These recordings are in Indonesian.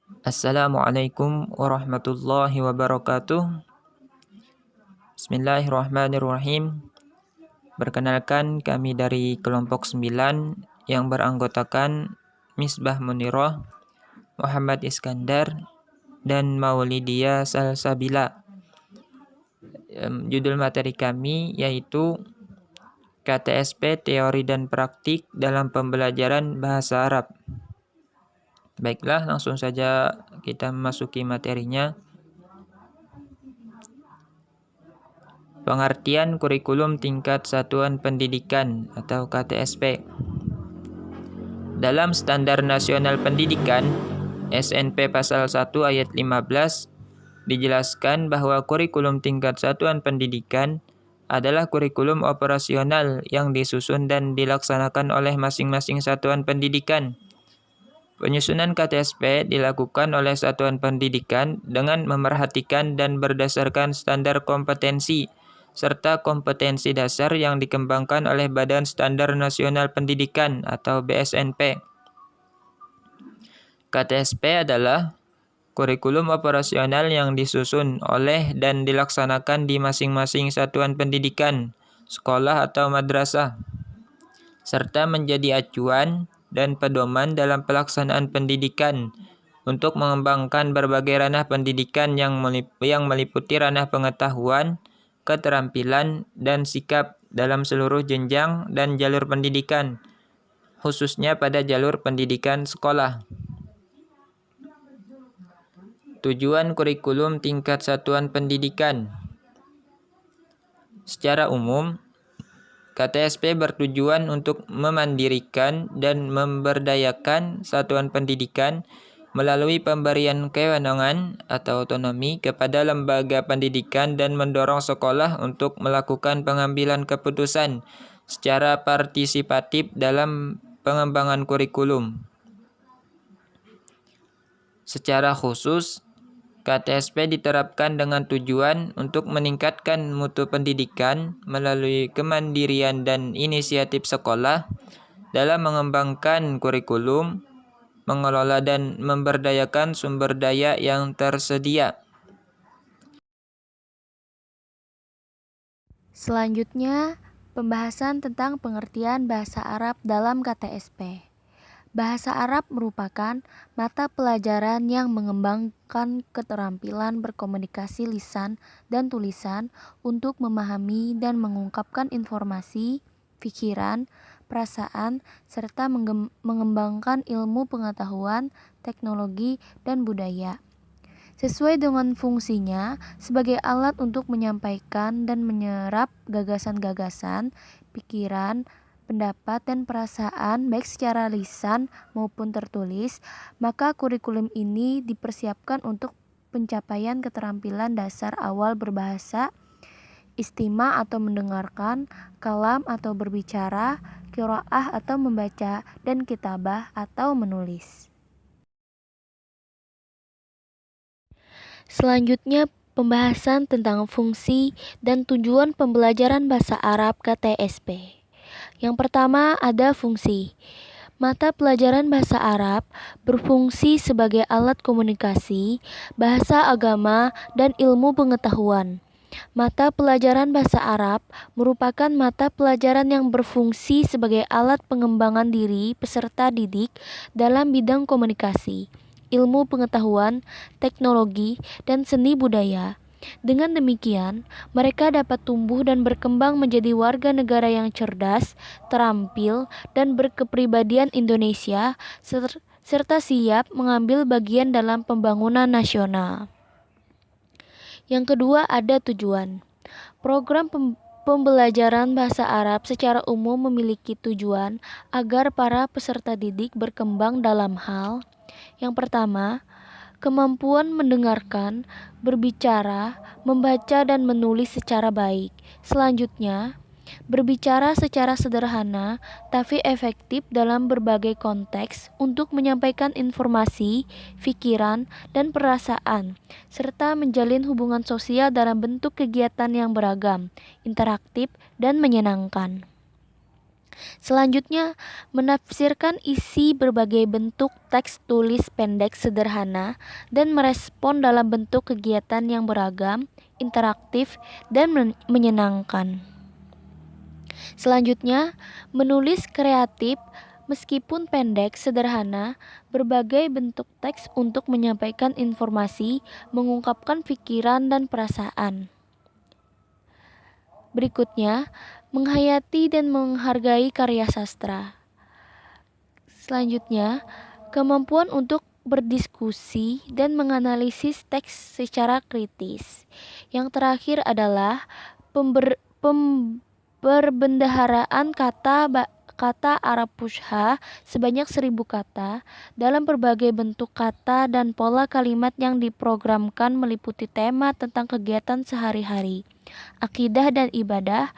Assalamualaikum warahmatullahi wabarakatuh. Bismillahirrahmanirrahim. Perkenalkan, kami dari kelompok 9 yang beranggotakan Misbah Munirah, Muhammad Iskandar, dan Maulidia Salsabila. Judul materi kami yaitu KTSP Teori dan Praktik dalam Pembelajaran Bahasa Arab. Baiklah, langsung saja kita memasuki materinya. Pengertian kurikulum tingkat satuan pendidikan atau KTSP. Dalam Standar Nasional Pendidikan SNP pasal 1 ayat 15 dijelaskan bahwa kurikulum tingkat satuan pendidikan adalah kurikulum operasional yang disusun dan dilaksanakan oleh masing-masing satuan pendidikan. Penyusunan KTSP dilakukan oleh satuan pendidikan dengan memerhatikan dan berdasarkan standar kompetensi serta kompetensi dasar yang dikembangkan oleh Badan Standar Nasional Pendidikan atau BSNP. KTSP adalah kurikulum operasional yang disusun oleh dan dilaksanakan di masing-masing satuan pendidikan, sekolah atau madrasah, serta menjadi acuan dan pedoman dalam pelaksanaan pendidikan untuk mengembangkan berbagai ranah pendidikan yang meliputi ranah pengetahuan, keterampilan, dan sikap dalam seluruh jenjang dan jalur pendidikan, khususnya pada jalur pendidikan sekolah. Tujuan kurikulum tingkat satuan pendidikan. Secara umum, KTSP bertujuan untuk memandirikan dan memberdayakan satuan pendidikan melalui pemberian kewenangan atau otonomi kepada lembaga pendidikan dan mendorong sekolah untuk melakukan pengambilan keputusan secara partisipatif dalam pengembangan kurikulum. Secara khusus, KTSP diterapkan dengan tujuan untuk meningkatkan mutu pendidikan melalui kemandirian dan inisiatif sekolah dalam mengembangkan kurikulum, mengelola dan memberdayakan sumber daya yang tersedia. Selanjutnya, pembahasan tentang pengertian bahasa Arab dalam KTSP. Bahasa Arab merupakan mata pelajaran yang mengembangkan keterampilan berkomunikasi lisan dan tulisan untuk memahami dan mengungkapkan informasi, pikiran, perasaan, serta mengembangkan ilmu pengetahuan, teknologi, dan budaya. Sesuai dengan fungsinya sebagai alat untuk menyampaikan dan menyerap gagasan-gagasan, pikiran, pendapat, dan perasaan baik secara lisan maupun tertulis, maka kurikulum ini dipersiapkan untuk pencapaian keterampilan dasar awal berbahasa, istima atau mendengarkan, kalam atau berbicara, qiraah atau membaca, dan kitabah atau menulis. Selanjutnya, pembahasan tentang fungsi dan tujuan pembelajaran bahasa Arab KTSP. Yang pertama ada fungsi. Mata pelajaran bahasa Arab berfungsi sebagai alat komunikasi, bahasa agama, dan ilmu pengetahuan. Mata pelajaran bahasa Arab merupakan mata pelajaran yang berfungsi sebagai alat pengembangan diri peserta didik dalam bidang komunikasi, ilmu pengetahuan, teknologi, dan seni budaya. Dengan demikian, mereka dapat tumbuh dan berkembang menjadi warga negara yang cerdas, terampil, dan berkepribadian Indonesia, serta siap mengambil bagian dalam pembangunan nasional. Yang kedua ada tujuan. Program pembelajaran bahasa Arab secara umum memiliki tujuan agar para peserta didik berkembang dalam hal yang pertama, kemampuan mendengarkan, berbicara, membaca, dan menulis secara baik. Selanjutnya, berbicara secara sederhana tapi efektif dalam berbagai konteks untuk menyampaikan informasi, pikiran, dan perasaan, serta menjalin hubungan sosial dalam bentuk kegiatan yang beragam, interaktif, dan menyenangkan. Selanjutnya, menafsirkan isi berbagai bentuk teks tulis pendek sederhana dan merespon dalam bentuk kegiatan yang beragam, interaktif, dan menyenangkan. Selanjutnya, menulis kreatif meskipun pendek, sederhana, berbagai bentuk teks untuk menyampaikan informasi, mengungkapkan pikiran dan perasaan. Berikutnya, menghayati dan menghargai karya sastra. Selanjutnya, kemampuan untuk berdiskusi dan menganalisis teks secara kritis. Yang terakhir adalah perbendaharaan kata Arab Fusha sebanyak 1000 kata dalam berbagai bentuk kata dan pola kalimat yang diprogramkan meliputi tema tentang kegiatan sehari-hari, akidah dan ibadah.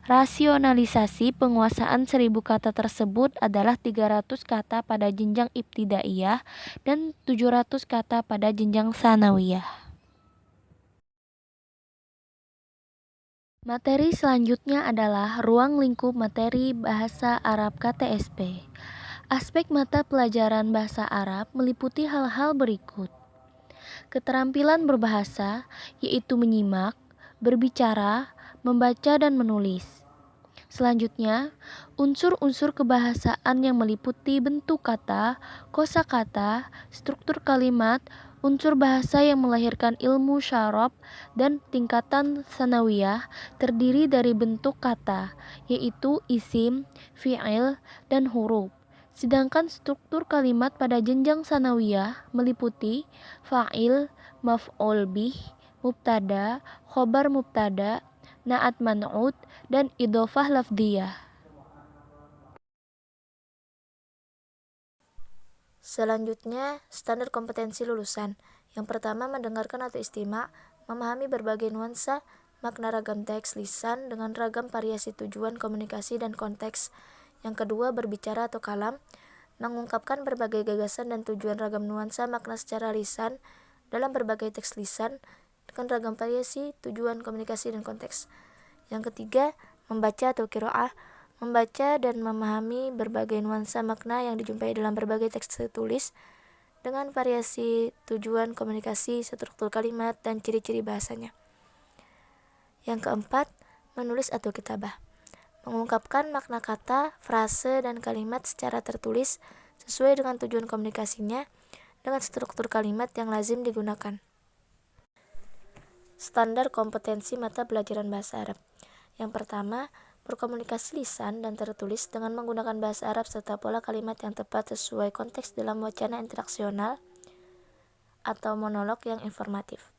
Rasionalisasi penguasaan 1000 kata tersebut adalah 300 kata pada jenjang ibtidaiyah dan 700 kata pada jenjang sanawiyah. Materi selanjutnya adalah ruang lingkup materi bahasa Arab KTSP. Aspek mata pelajaran bahasa Arab meliputi hal-hal berikut. Keterampilan berbahasa, yaitu menyimak, berbicara, membaca, dan menulis. Selanjutnya, unsur-unsur kebahasaan yang meliputi bentuk kata, kosakata, struktur kalimat, unsur bahasa yang melahirkan ilmu syarab, dan tingkatan sanawiyah terdiri dari bentuk kata, yaitu isim, fi'il, dan huruf. Sedangkan struktur kalimat pada jenjang sanawiyah meliputi fa'il, maf'ul bih, mubtada, khobar mubtada, na'at man'ut, dan idhofah lafdiyah. Selanjutnya, standar kompetensi lulusan. Yang pertama, mendengarkan atau istima', memahami berbagai nuansa, makna ragam teks lisan dengan ragam variasi tujuan komunikasi dan konteks. Yang kedua, berbicara atau kalam, mengungkapkan berbagai gagasan dan tujuan ragam nuansa makna secara lisan dalam berbagai teks lisan dengan ragam variasi tujuan komunikasi dan konteks. Yang ketiga, membaca atau qiraah, membaca dan memahami berbagai nuansa makna yang dijumpai dalam berbagai teks tertulis dengan variasi tujuan komunikasi, struktur kalimat, dan ciri-ciri bahasanya. Yang keempat, menulis atau kitabah, mengungkapkan makna kata, frase, dan kalimat secara tertulis sesuai dengan tujuan komunikasinya dengan struktur kalimat yang lazim digunakan. Standar kompetensi mata pelajaran bahasa Arab. Yang pertama, berkomunikasi lisan dan tertulis dengan menggunakan bahasa Arab serta pola kalimat yang tepat sesuai konteks dalam wacana interaksional atau monolog yang informatif.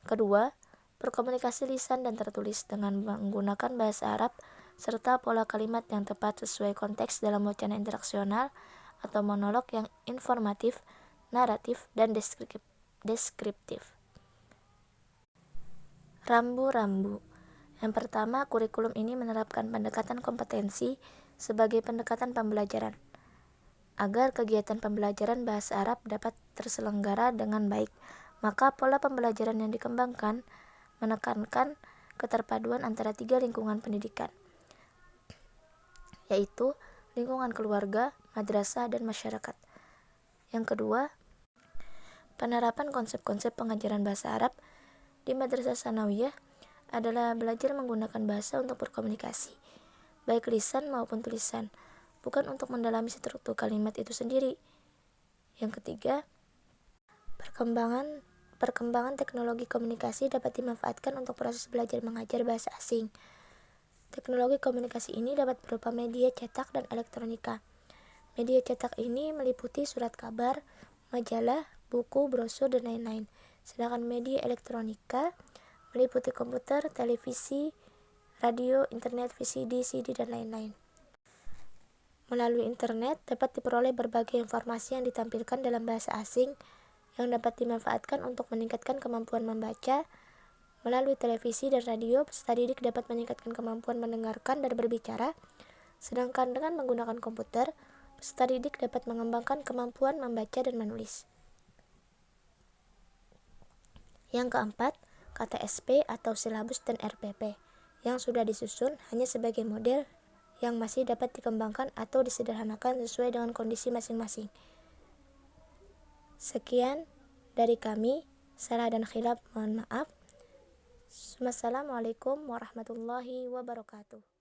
Kedua, berkomunikasi lisan dan tertulis dengan menggunakan bahasa Arab serta pola kalimat yang tepat sesuai konteks dalam wacana interaksional atau monolog yang informatif, naratif, dan deskriptif. Rambu-rambu. Yang pertama, kurikulum ini menerapkan pendekatan kompetensi sebagai pendekatan pembelajaran agar kegiatan pembelajaran bahasa Arab dapat terselenggara dengan baik. Maka pola pembelajaran yang dikembangkan menekankan keterpaduan antara 3 lingkungan pendidikan, yaitu lingkungan keluarga, madrasah, dan masyarakat. Yang kedua, penerapan konsep-konsep pengajaran bahasa Arab di madrasah sanawiyah adalah belajar menggunakan bahasa untuk berkomunikasi, baik lisan maupun tulisan, bukan untuk mendalami struktur kalimat itu sendiri. Yang ketiga, perkembangan teknologi komunikasi dapat dimanfaatkan untuk proses belajar mengajar bahasa asing. Teknologi komunikasi ini dapat berupa media cetak dan elektronika. Media cetak ini meliputi surat kabar, majalah, buku, brosur, dan lain-lain. Sedangkan media elektronika meliputi komputer, televisi, radio, internet, VCD, CD, dan lain-lain. Melalui internet dapat diperoleh berbagai informasi yang ditampilkan dalam bahasa asing yang dapat dimanfaatkan untuk meningkatkan kemampuan membaca. Melalui televisi dan radio, peserta didik dapat meningkatkan kemampuan mendengarkan dan berbicara. Sedangkan dengan menggunakan komputer, peserta didik dapat mengembangkan kemampuan membaca dan menulis. Yang keempat, KTSP atau silabus dan RPP yang sudah disusun hanya sebagai model yang masih dapat dikembangkan atau disederhanakan sesuai dengan kondisi masing-masing. Sekian dari kami, salah dan khilaf mohon maaf. Wassalamualaikum warahmatullahi wabarakatuh.